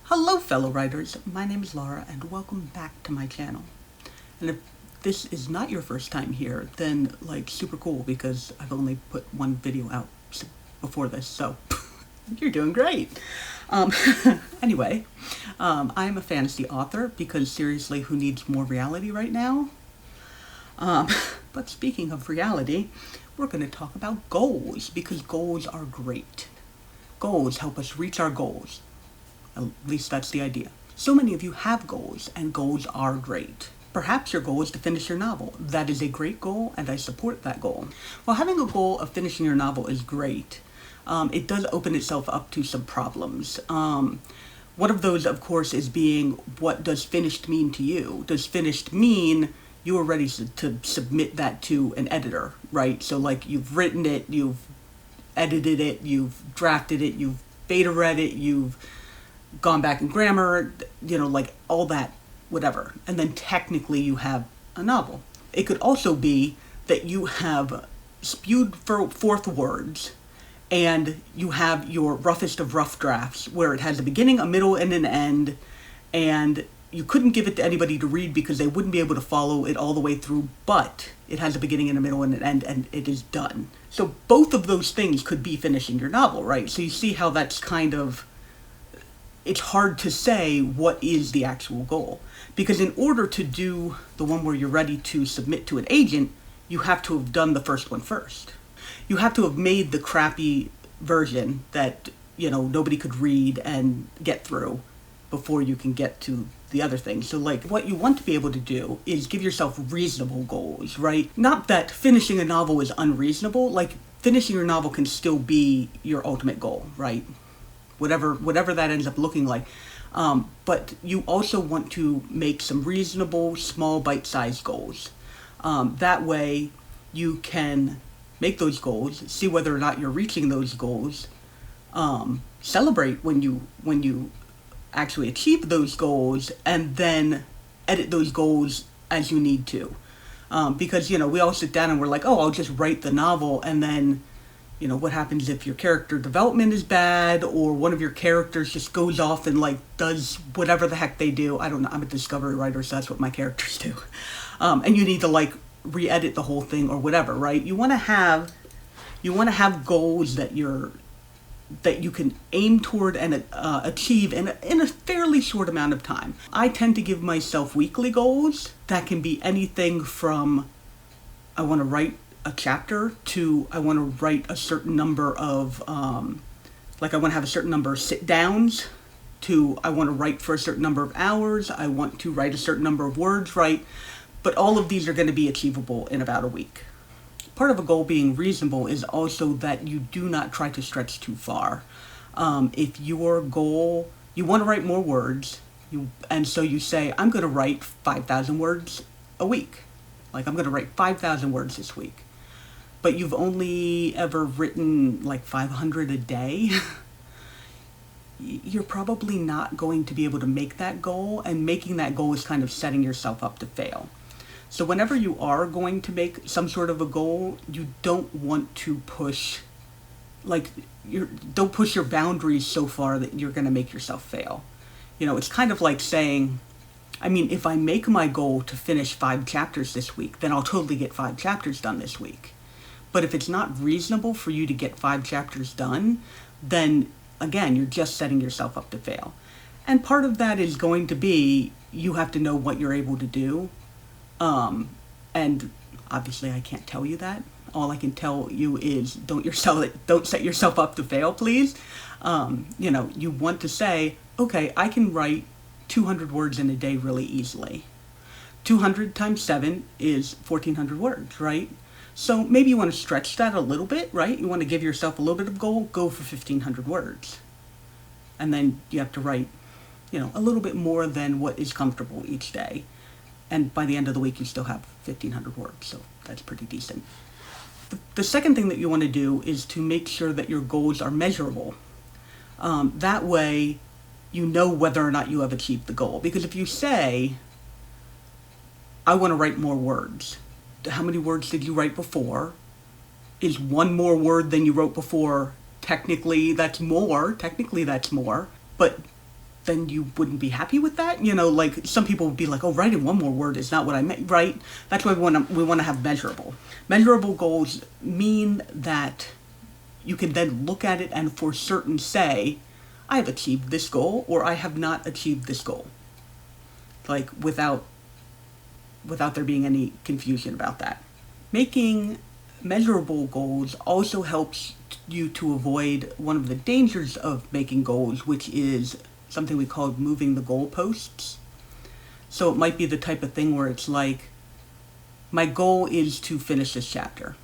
Hello fellow writers, my name is Laura and welcome back to my channel. And if this is not your first time here, then super cool because I've only put one video out before this, so you're doing great. Anyway, I'm a fantasy author because seriously, who needs more reality right now? But speaking of reality, we're going to talk about goals because goals are great. Goals help us reach our goals. At least that's the idea. So many of you have goals, and goals are great. Perhaps your goal is to finish your novel. That is a great goal, and I support that goal. While having a goal of finishing your novel is great, it does open itself up to some problems. One of those, of course, is being, what does finished mean to you? Does finished mean you are ready to submit that to an editor, right? So you've written it, you've edited it, you've drafted it, you've beta read it, you've gone back in grammar, all that, whatever. And then technically you have a novel. It could also be that you have spewed forth words and you have your roughest of rough drafts where it has a beginning, a middle, and an end, and you couldn't give it to anybody to read because they wouldn't be able to follow it all the way through, but it has a beginning and a middle and an end, and it is done. So both of those things could be finishing your novel, right? So you see how that's it's hard to say what is the actual goal. Because in order to do the one where you're ready to submit to an agent, you have to have done the first one first. You have to have made the crappy version that, nobody could read and get through before you can get to the other thing. So what you want to be able to do is give yourself reasonable goals, right? Not that finishing a novel is unreasonable. Finishing your novel can still be your ultimate goal, right? Whatever that ends up looking like. But you also want to make some reasonable, small, bite-sized goals. That way you can make those goals, see whether or not you're reaching those goals, celebrate when you actually achieve those goals, and then edit those goals as you need to. Because, we all sit down and we're like, oh, I'll just write the novel, and then what happens if your character development is bad, or one of your characters just goes off and does whatever the heck they do. I don't know. I'm a discovery writer, so that's what my characters do. And you need to re-edit the whole thing or whatever, right? You want to have goals that you can aim toward and achieve in a fairly short amount of time. I tend to give myself weekly goals that can be anything from I want to write a chapter to I want to write a certain number of I want to have a certain number of sit downs, to I want to write for a certain number of hours, I want to write a certain number of words, right? But all of these are going to be achievable in about a week. Part of a goal being reasonable is also that you do not try to stretch too far. If your goal, you want to write more words, and so you say, I'm going to write 5,000 words a week. I'm going to write 5,000 words this week. But you've only ever written 500 a day, you're probably not going to be able to make that goal, and making that goal is kind of setting yourself up to fail. So whenever you are going to make some sort of a goal, you don't want to push, don't push your boundaries so far that you're going to make yourself fail. It's kind of like saying, if I make my goal to finish 5 chapters this week, then I'll totally get 5 chapters done this week. But if it's not reasonable for you to get 5 chapters done, then again, you're just setting yourself up to fail. And part of that is going to be, you have to know what you're able to do. And obviously I can't tell you that. All I can tell you is don't set yourself up to fail, please. You want to say, okay, I can write 200 words in a day really easily. 200 times 7 is 1,400 words, right? So maybe you want to stretch that a little bit, right? You want to give yourself a little bit of goal, go for 1,500 words. And then you have to write, a little bit more than what is comfortable each day. And by the end of the week, you still have 1,500 words, so that's pretty decent. The second thing that you want to do is to make sure that your goals are measurable. That way, you know whether or not you have achieved the goal. Because if you say, I want to write more words, how many words did you write before? Is one more word than you wrote before technically that's more? But then you wouldn't be happy with that. You know, like some people would be like, oh, writing one more word is not what I meant, right? That's why we want to have measurable. Measurable goals mean that you can then look at it and for certain say, I have achieved this goal or I have not achieved this goal. Like without there being any confusion about that. Making measurable goals also helps you to avoid one of the dangers of making goals, which is something we call moving the goalposts. So it might be the type of thing where it's like, my goal is to finish this chapter.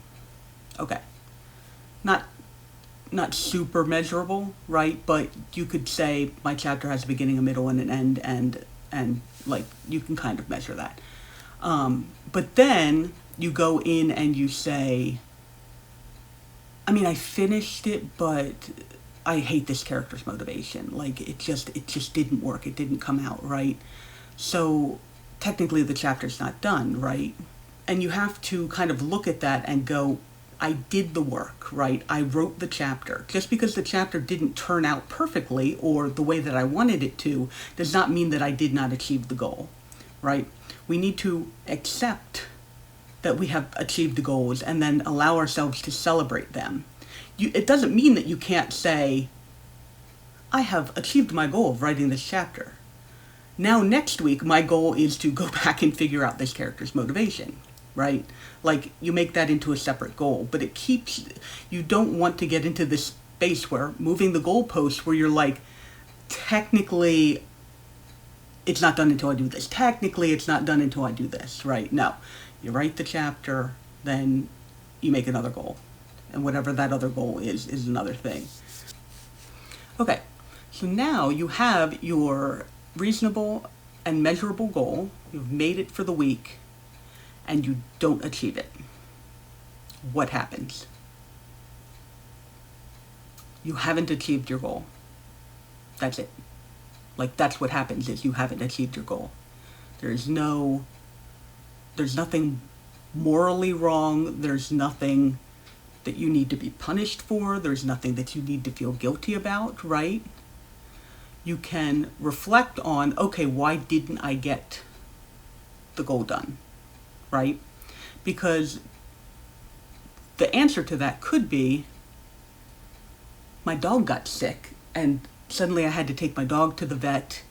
Okay. Not super measurable, right? But you could say my chapter has a beginning, a middle, and an end, and like you can kind of measure that. But then you go in and you say, I mean, I finished it, but I hate this character's motivation. Like it just didn't work. It didn't come out right. So technically the chapter's not done, right? And you have to kind of look at that and go, I did the work, right? I wrote the chapter. Just because the chapter didn't turn out perfectly or the way that I wanted it to does not mean that I did not achieve the goal, right? We need to accept that we have achieved the goals and then allow ourselves to celebrate them. It doesn't mean that you can't say, I have achieved my goal of writing this chapter. Now next week, my goal is to go back and figure out this character's motivation, right? Like, you make that into a separate goal, but you don't want to get into this space where moving the goalpost where you're like, technically, it's not done until I do this. Technically, it's not done until I do this, right? No. You write the chapter, then you make another goal. And whatever that other goal is another thing. Okay, so now you have your reasonable and measurable goal. You've made it for the week, and you don't achieve it. What happens? You haven't achieved your goal. That's it. Like, that's what happens is you haven't achieved your goal. There's nothing morally wrong. There's nothing that you need to be punished for. There's nothing that you need to feel guilty about, right? You can reflect on, okay, why didn't I get the goal done, right? Because the answer to that could be, my dog got sick and suddenly I had to take my dog to the vet,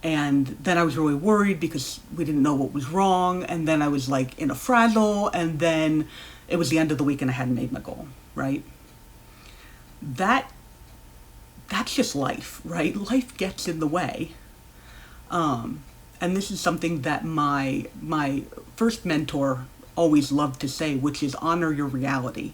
and then I was really worried because we didn't know what was wrong, and then I was like in a frazzle, and then it was the end of the week and I hadn't made my goal, right? That's just life, right? Life gets in the way. And this is something that my first mentor always loved to say, which is honor your reality.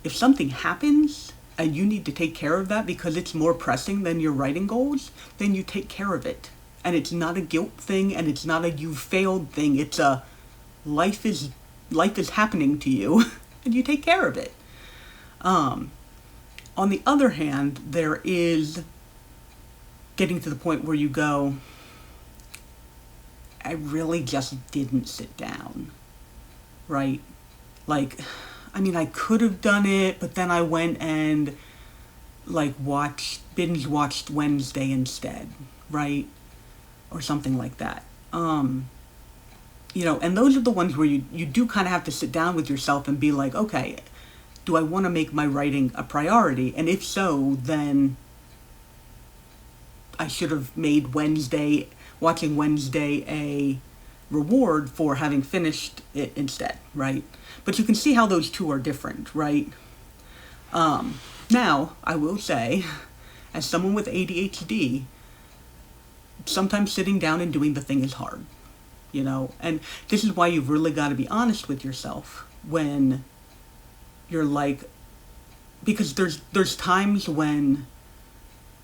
If something happens and you need to take care of that because it's more pressing than your writing goals, then you take care of it. And it's not a guilt thing, and it's not a you failed thing. It's a life is happening to you, and you take care of it. On the other hand, there is getting to the point where you go, I really just didn't sit down, right? Like, I mean, I could have done it, but then I went and like binge watched Wednesday instead, right? Or something like that. You know, and those are the ones where you do kind of have to sit down with yourself and be like, okay, do I want to make my writing a priority? And if so, then I should have made watching Wednesday a reward for having finished it instead, right? But you can see how those two are different, right? Now, I will say, as someone with ADHD, sometimes sitting down and doing the thing is hard, you know? And this is why you've really got to be honest with yourself when you're like, because there's times when,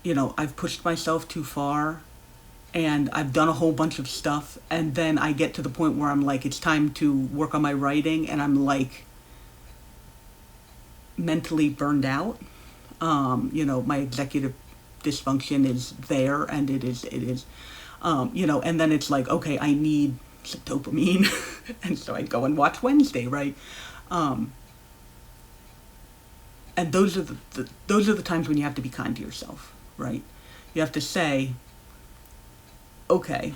you know, I've pushed myself too far and I've done a whole bunch of stuff, and then I get to the point where I'm like, it's time to work on my writing, and I'm like mentally burned out. You know, my executive dysfunction is there, and it is, you know, and then it's like, okay, I need some dopamine, and so I go and watch Wednesday, right? And those are the times when you have to be kind to yourself, right? You have to say, okay,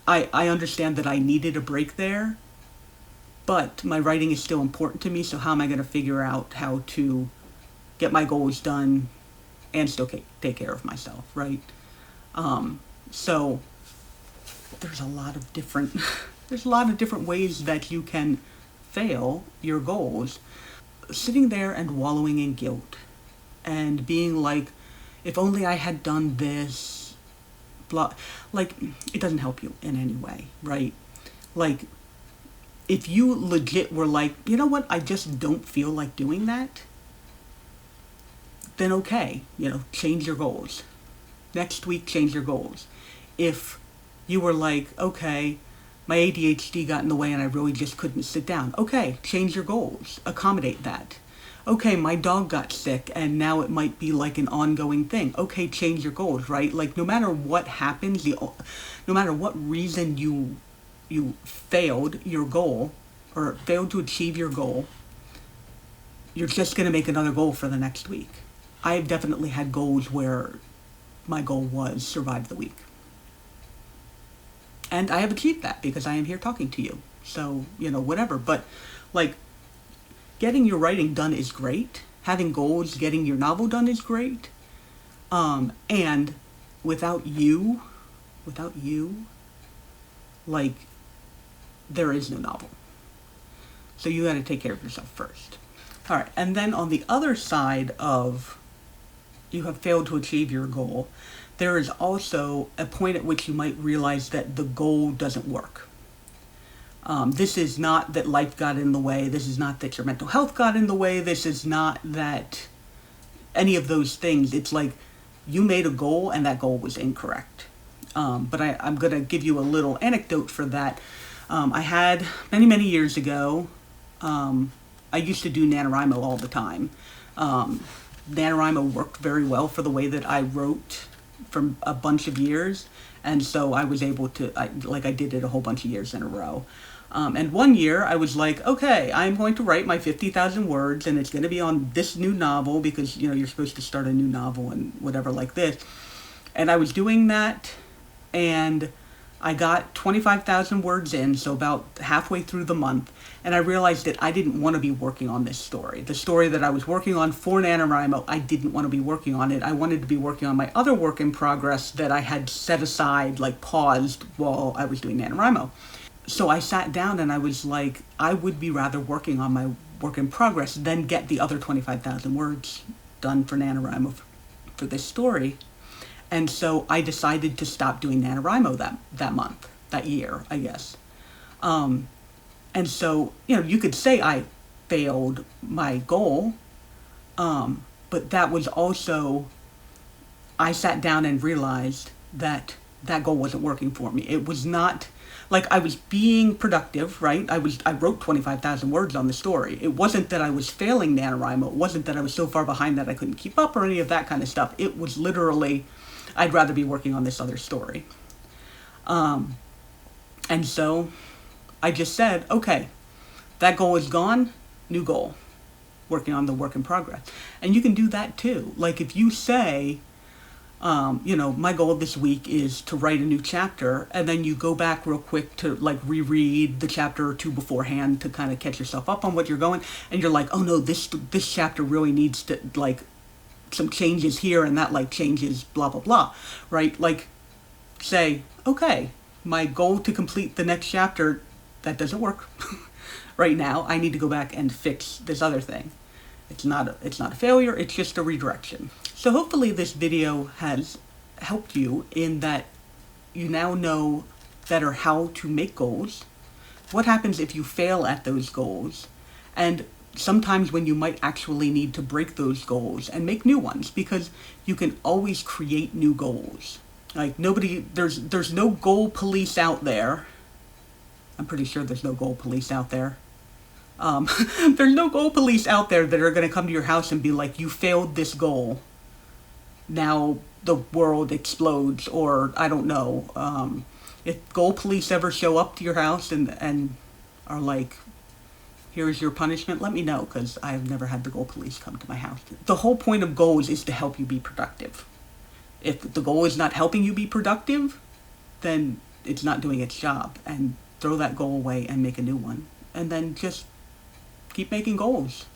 I understand that I needed a break there, but my writing is still important to me, so how am I going to figure out how to get my goals done and still take care of myself, right? So there's a lot of different there's a lot of different ways that you can fail your goals. Sitting there and wallowing in guilt and being like, if only I had done this, blah, like, it doesn't help you in any way, right? Like, if you legit were like, you know what, I just don't feel like doing that, then okay, change your goals. Next week, change your goals. If you were like, okay, my ADHD got in the way and I really just couldn't sit down, okay, change your goals. Accommodate that. Okay, my dog got sick and now it might be like an ongoing thing. Okay, change your goals, right? Like, no matter what happens, no matter what reason you failed your goal or failed to achieve your goal, you're just going to make another goal for the next week. I have definitely had goals where my goal was survive the week. And I have achieved that because I am here talking to you. So, whatever. But, like, getting your writing done is great. Having goals, getting your novel done is great. And without you, like, there is no novel. So you got to take care of yourself first. All right. And then on the other side of you have failed to achieve your goal, there is also a point at which you might realize that the goal doesn't work. This is not that life got in the way. This is not that your mental health got in the way. This is not that any of those things. It's like you made a goal and that goal was incorrect. But I'm going to give you a little anecdote for that. I had many, many years ago, I used to do NaNoWriMo all the time. NaNoWriMo worked very well for the way that I wrote for a bunch of years. And so I was able to, I did it a whole bunch of years in a row. And one year I was like, okay, I'm going to write my 50,000 words and it's going to be on this new novel because, you're supposed to start a new novel and whatever like this. And I was doing that and I got 25,000 words in, so about halfway through the month, and I realized that I didn't want to be working on this story. The story that I was working on for NaNoWriMo, I didn't want to be working on it. I wanted to be working on my other work in progress that I had set aside, paused while I was doing NaNoWriMo. So I sat down and I was like, I would be rather working on my work in progress than get the other 25,000 words done for NaNoWriMo for this story. And so I decided to stop doing NaNoWriMo that month, that year, I guess. And so, you could say I failed my goal, but that was also, I sat down and realized that that goal wasn't working for me. It was not, I was being productive, right? I wrote 25,000 words on the story. It wasn't that I was failing NaNoWriMo. It wasn't that I was so far behind that I couldn't keep up or any of that kind of stuff. It was literally, I'd rather be working on this other story. And so I just said, okay, that goal is gone, new goal, working on the work in progress. And you can do that too. If you say, my goal this week is to write a new chapter, and then you go back real quick to reread the chapter or two beforehand to kind of catch yourself up on what you're going, and you're like, oh no, this chapter really needs to, some changes here and that changes blah blah blah, right? Say, okay, my goal to complete the next chapter, that doesn't work right now. I need to go back and fix this other thing. It's not a failure, it's just a redirection. So hopefully this video has helped you in that you now know better how to make goals, what happens if you fail at those goals, and sometimes when you might actually need to break those goals and make new ones, because you can always create new goals. There's no goal police out there. I'm pretty sure there's no goal police out there. There's no goal police out there that are going to come to your house and be like, you failed this goal, now the world explodes, or I don't know. If goal police ever show up to your house and are like, here's your punishment, let me know, because I've never had the goal police come to my house. The whole point of goals is to help you be productive. If the goal is not helping you be productive, then it's not doing its job, and throw that goal away and make a new one. And then just keep making goals.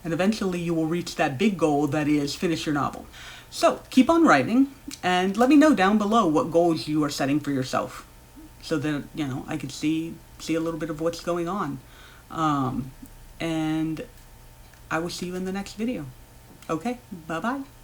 And eventually you will reach that big goal that is finish your novel. So keep on writing and let me know down below what goals you are setting for yourself, so that, you know, I can see a little bit of what's going on. And I will see you in the next video. Okay, bye-bye.